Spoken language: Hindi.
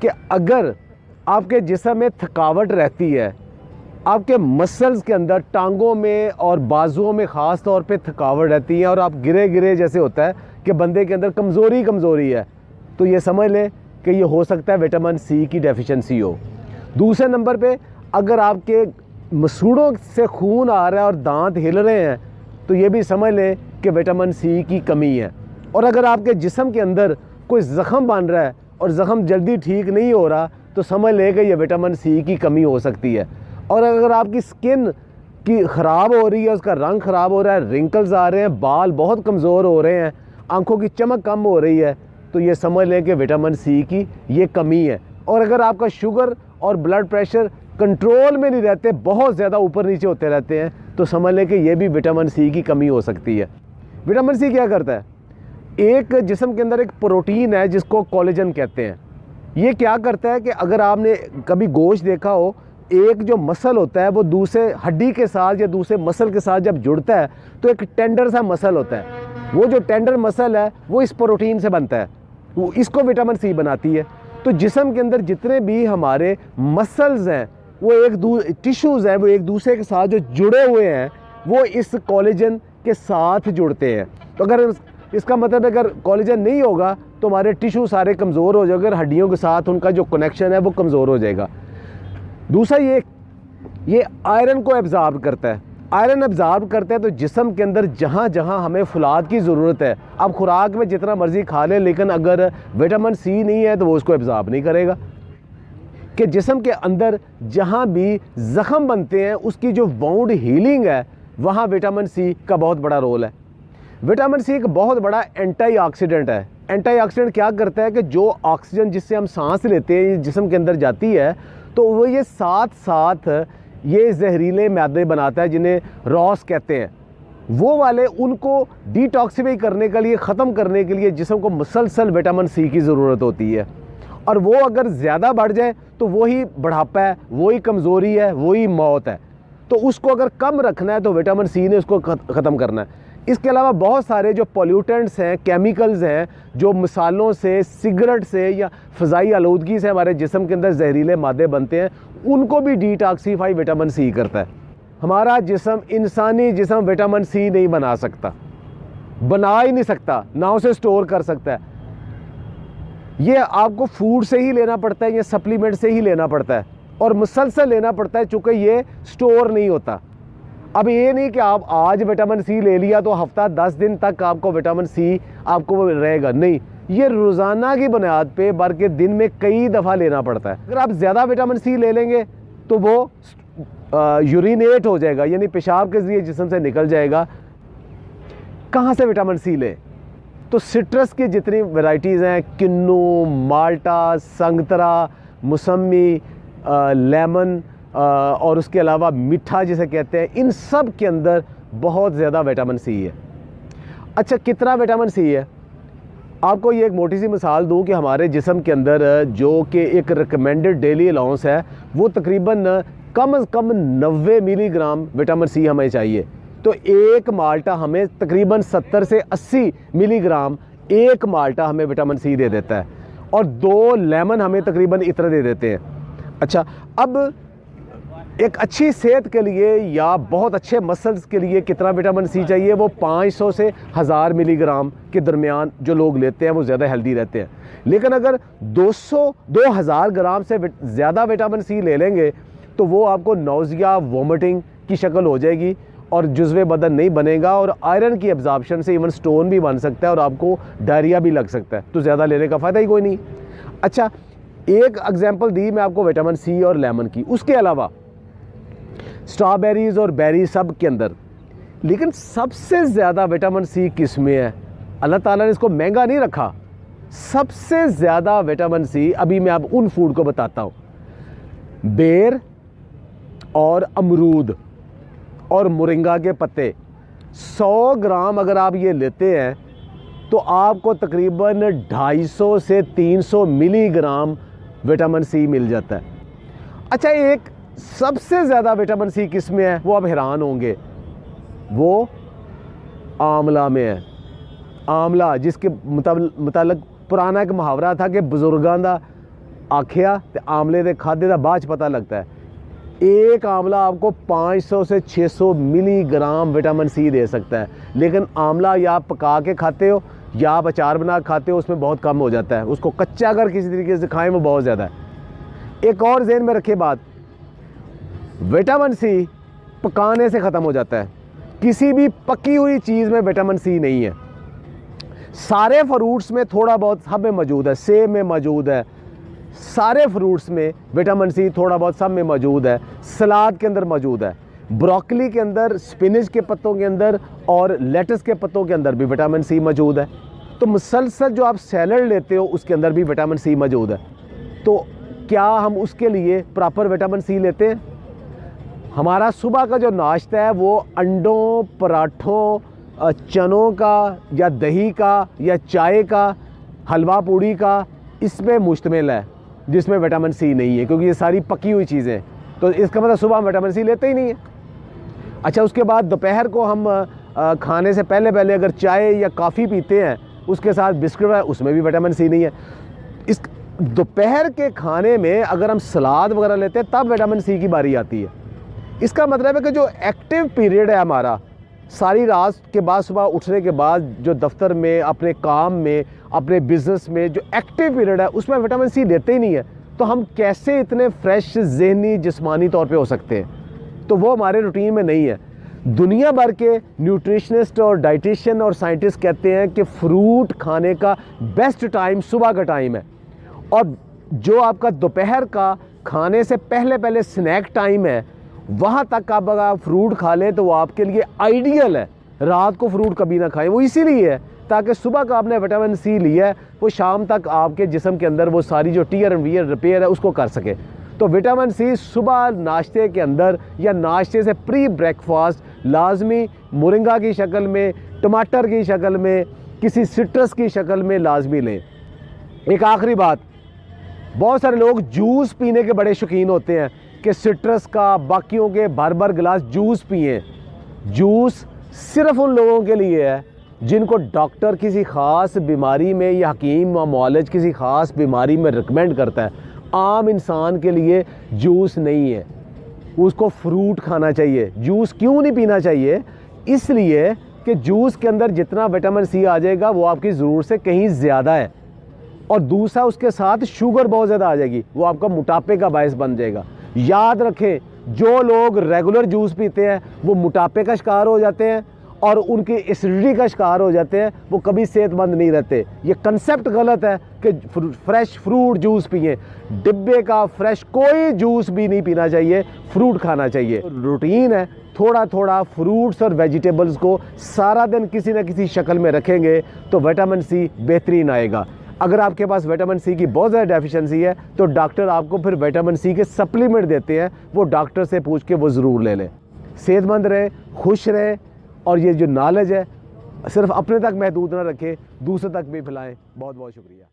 कि अगर आपके जिस्म में थकावट रहती है, आपके मसल्स के अंदर टांगों में और बाजुओं में ख़ास तौर पे थकावट रहती है और आप गिरे गिरे जैसे होता है कि बंदे के अंदर कमज़ोरी है, तो ये समझ लें कि ये हो सकता है विटामिन सी की डेफिशिएंसी हो। दूसरे नंबर पे अगर आपके मसूड़ों से खून आ रहा है और दांत हिल रहे हैं, तो ये भी समझ लें कि विटामिन सी की कमी है। और अगर आपके जिस्म के अंदर कोई ज़ख़म बन रहा है और ज़ख़म जल्दी ठीक नहीं हो रहा, तो समझ लें कि ये विटामिन सी की कमी हो सकती है। और अगर आपकी स्किन की ख़राब हो रही है, उसका रंग ख़राब हो रहा है, रिंकल्स आ रहे हैं, बाल बहुत कमज़ोर हो रहे हैं, आंखों की चमक कम हो रही है, तो ये समझ लें कि विटामिन सी की ये कमी है। और अगर आपका शुगर और ब्लड प्रेशर कंट्रोल में नहीं रहते, बहुत ज़्यादा ऊपर नीचे होते रहते हैं, तो समझ लें कि ये भी विटामिन सी की कमी हो सकती है। विटामिन सी क्या करता है? एक जिस्म के अंदर एक प्रोटीन है जिसको कोलेजन कहते हैं। ये क्या करता है कि अगर आपने कभी गोश्त देखा हो, एक जो मसल होता है वो दूसरे हड्डी के साथ या दूसरे मसल के साथ जब जुड़ता है तो एक टेंडर सा मसल होता है। वो जो टेंडर मसल है वो इस प्रोटीन से बनता है, वो इसको विटामिन सी बनाती है। तो जिस्म के अंदर जितने भी हमारे मसल्स हैं, वो टिश्यूज़ हैं, वो एक दूसरे के साथ जो जुड़े हुए हैं, वो इस कोलेजन के साथ जुड़ते हैं। तो अगर इसका मतलब अगर कोलेजन नहीं होगा तो हमारे टिश्यू सारे कमज़ोर हो जाएंगे, अगर हड्डियों के साथ उनका जो कनेक्शन है वो कमज़ोर हो जाएगा। दूसरा ये आयरन को एब्ज़ॉर्ब करता है। आयरन एब्ज़ॉर्ब करता है तो जिस्म के अंदर जहाँ जहाँ हमें फुलाद की ज़रूरत है, आप खुराक में जितना मर्ज़ी खा लें, लेकिन अगर विटामिन सी नहीं है तो वो उसको एब्ज़ॉर्ब नहीं करेगा। कि जिस्म के अंदर जहाँ भी ज़ख़म बनते हैं उसकी जो वाउंड हीलिंग है, वहाँ विटामिन सी का बहुत बड़ा रोल है। विटामिन सी एक बहुत बड़ा एंटीऑक्सीडेंट है। एंटीऑक्सीडेंट क्या करता है कि जो ऑक्सीजन जिससे हम सांस लेते हैं जिस्म के अंदर जाती है, तो वो ये साथ साथ ये जहरीले मैदे बनाता है जिन्हें रॉस कहते हैं। वो वाले उनको डिटॉक्सिफाई करने के लिए, ख़त्म करने के लिए जिस्म को मुसलसल विटामिन सी की ज़रूरत होती है। और वो अगर ज़्यादा बढ़ जाए तो वही बुढ़ापा है, वही कमज़ोरी है, वही मौत है। तो उसको अगर कम रखना है तो विटामिन सी ने उसको ख़त्म करना है। इसके अलावा बहुत सारे जो पोल्यूटेंट्स हैं, केमिकल्स हैं, जो मिसालों से, सिगरेट से या फ़ज़ाई आलूदगी से हमारे जिस्म के अंदर जहरीले मादे बनते हैं, उनको भी डिटॉक्सीफाई विटामिन सी करता है। हमारा जिस्म, इंसानी जिस्म विटामिन सी नहीं बना सकता, बना ही नहीं सकता, ना उसे स्टोर कर सकता है। ये आपको फूड से ही लेना पड़ता है या सप्लीमेंट से ही लेना पड़ता है और मुसलसल लेना पड़ता है, चूँकि ये स्टोर नहीं होता। अब ये नहीं कि आप आज विटामिन सी ले लिया तो हफ्ता 10 दिन तक आपको विटामिन सी आपको रहेगा, नहीं, ये रोज़ाना की बुनियाद पे बल्कि दिन में कई दफ़ा लेना पड़ता है। अगर आप ज़्यादा विटामिन सी ले लेंगे तो वो यूरिनेट हो जाएगा, यानी पेशाब के ज़रिए जिस्म से निकल जाएगा। कहाँ से विटामिन सी लें? तो सिट्रस की जितनी वैरायटीज़ हैं, किन्नू, माल्टा, संतरा, मौसमी, लेमन और उसके अलावा मीठा जिसे कहते हैं, इन सब के अंदर बहुत ज़्यादा विटामिन सी है। अच्छा, कितना विटामिन सी है? आपको ये एक मोटी सी मिसाल दूं कि हमारे जिस्म के अंदर जो कि एक रिकमेंडेड डेली अलाउंस है, वो तकरीबन कम से कम 90 मिलीग्राम विटामिन सी हमें चाहिए। तो एक माल्टा हमें तकरीबन 70 से 80 मिलीग्राम एक माल्टा हमें विटामिन सी दे देता है और 2 लेमन हमें तकरीबन इतना दे देते हैं। अच्छा, अब एक अच्छी सेहत के लिए या बहुत अच्छे मसल्स के लिए कितना विटामिन सी चाहिए? वो 500 से 1000 मिलीग्राम के दरमियान जो लोग लेते हैं वो ज़्यादा हेल्दी रहते हैं। लेकिन अगर 2000 ग्राम से ज़्यादा विटामिन सी ले लेंगे तो वो आपको नौजिया, वोमिटिंग की शक्ल हो जाएगी और जुज़्वे बदन नहीं बनेगा और आयरन की एब्जॉर्प्शन से इवन स्टोन भी बन सकता है और आपको डायरिया भी लग सकता है। तो ज़्यादा लेने का फ़ायदा ही कोई नहीं। अच्छा, एक एग्जांपल दी मैं आपको विटामिन सी और लेमन की, उसके अलावा स्ट्रॉबेरीज़ और बेरी सब के अंदर, लेकिन सबसे ज़्यादा विटामिन सी किस में है? अल्लाह ताला ने इसको महंगा नहीं रखा। सबसे ज़्यादा विटामिन सी, अभी मैं आप उन फूड को बताता हूँ, बेर और अमरूद और मोरिंगा के पत्ते। 100 ग्राम अगर आप ये लेते हैं तो आपको तकरीबन 250 से 300 मिलीग्राम विटामिन सी मिल जाता है। अच्छा, एक सबसे ज़्यादा विटामिन सी किस में है? वो आप हैरान होंगे, वो आंवला में है। आंवला, जिसके मुतालिक पुराना एक मुहावरा था कि बुजुर्गां दा आखिया तो आमले के खादे का बाद पता लगता है। एक आंवला आपको 500 से 600 मिलीग्राम विटामिन सी दे सकता है, लेकिन आंवला या आप पका के खाते हो या आप अचार बना के खाते हो, उसमें बहुत कम हो जाता है। उसको कच्चा अगर किसी तरीके से खाएं वो बहुत ज़्यादा है। एक और ज़हन में रखे बात, विटामिन सी पकाने से ख़त्म हो जाता है। किसी भी पकी हुई चीज़ में विटामिन सी नहीं है। सारे फ्रूट्स में थोड़ा बहुत सब में मौजूद है, सेब में मौजूद है, सारे फ्रूट्स में विटामिन सी थोड़ा बहुत सब में मौजूद है, सलाद के अंदर मौजूद है, ब्रोकली के अंदर, स्पिनच के पत्तों के अंदर और लेटस के पत्तों के अंदर भी विटामिन सी मौजूद है। तो मुसलसल जो आप सैलड लेते हो उसके अंदर भी विटामिन सी मौजूद है। तो क्या हम उसके लिए प्रॉपर विटामिन सी लेते हैं? हमारा सुबह का जो नाश्ता है वो अंडों, पराठों, चनों का या दही का या चाय का, हलवा पूड़ी का, इसमें मुश्तमिल है, जिसमें विटामिन सी नहीं है, क्योंकि ये सारी पकी हुई चीज़ें हैं। तो इसका मतलब सुबह हम विटामिन सी लेते ही नहीं है। अच्छा, उसके बाद दोपहर को हम खाने से पहले अगर चाय या कॉफ़ी पीते हैं, उसके साथ बिस्किट है, उसमें भी विटामिन सी नहीं है। इस दोपहर के खाने में अगर हम सलाद वगैरह लेते हैं तब विटामिन सी की बारी आती है। इसका मतलब है कि जो एक्टिव पीरियड है हमारा, सारी रात के बाद सुबह उठने के बाद जो दफ्तर में, अपने काम में, अपने बिज़नेस में जो एक्टिव पीरियड है, उसमें विटामिन सी लेते ही नहीं है। तो हम कैसे इतने फ्रेश ज़हनी जिस्मानी तौर पे हो सकते हैं? तो वो हमारे रूटीन में नहीं है। दुनिया भर के न्यूट्रिशनिस्ट और डाइटिशियन और साइंटिस्ट कहते हैं कि फ्रूट खाने का बेस्ट टाइम सुबह का टाइम है, और जो आपका दोपहर का खाने से पहले स्नैक टाइम है, वहाँ तक आप अगर फ्रूट खा लें तो वो आपके लिए आइडियल है। रात को फ्रूट कभी ना खाएं, वो इसीलिए है ताकि सुबह का आपने विटामिन सी लिया है वो शाम तक आपके जिस्म के अंदर वो सारी जो टीयर एंड वियर रिपेयर है उसको कर सके। तो विटामिन सी सुबह नाश्ते के अंदर या नाश्ते से प्री ब्रेकफास्ट लाजमी मोरिंगा की शक्ल में, टमाटर की शक्ल में, किसी सिट्रस की शक्ल में लाजमी लें। एक आखिरी बात, बहुत सारे लोग जूस पीने के बड़े शौकीन होते हैं कि सिट्रस का, बाकियों के भर गिलास जूस पिए। जूस सिर्फ उन लोगों के लिए है जिनको डॉक्टर किसी ख़ास बीमारी में या हकीम व मुआलिज किसी ख़ास बीमारी में रिकमेंड करता है। आम इंसान के लिए जूस नहीं है, उसको फ्रूट खाना चाहिए। जूस क्यों नहीं पीना चाहिए? इसलिए कि जूस के अंदर जितना विटामिन सी आ जाएगा वो आपकी ज़रूरत से कहीं ज़्यादा है, और दूसरा उसके साथ शुगर बहुत ज़्यादा आ जाएगी, वो आपका मोटापे का बायस बन जाएगा। याद रखें, जो लोग रेगुलर जूस पीते हैं वो मोटापे का शिकार हो जाते हैं और उनकी एसिडिटी का शिकार हो जाते हैं, वो कभी सेहतमंद नहीं रहते। ये कंसेप्ट गलत है कि फ्रेश फ्रूट जूस पिए। डिब्बे का फ्रेश कोई जूस भी नहीं पीना चाहिए, फ्रूट खाना चाहिए। रूटीन है, थोड़ा थोड़ा फ्रूट्स और वेजिटेबल्स को सारा दिन किसी न किसी शक्ल में रखेंगे तो विटामिन सी बेहतरीन आएगा। अगर आपके पास विटामिन सी की बहुत ज़्यादा डेफिशिएंसी है तो डॉक्टर आपको फिर विटामिन सी के सप्लीमेंट देते हैं, वो डॉक्टर से पूछ के वो ज़रूर ले लें। सेहतमंद रहें, खुश रहें, और ये जो नॉलेज है सिर्फ अपने तक महदूद ना रखें, दूसरे तक भी फैलाएं। बहुत बहुत शुक्रिया।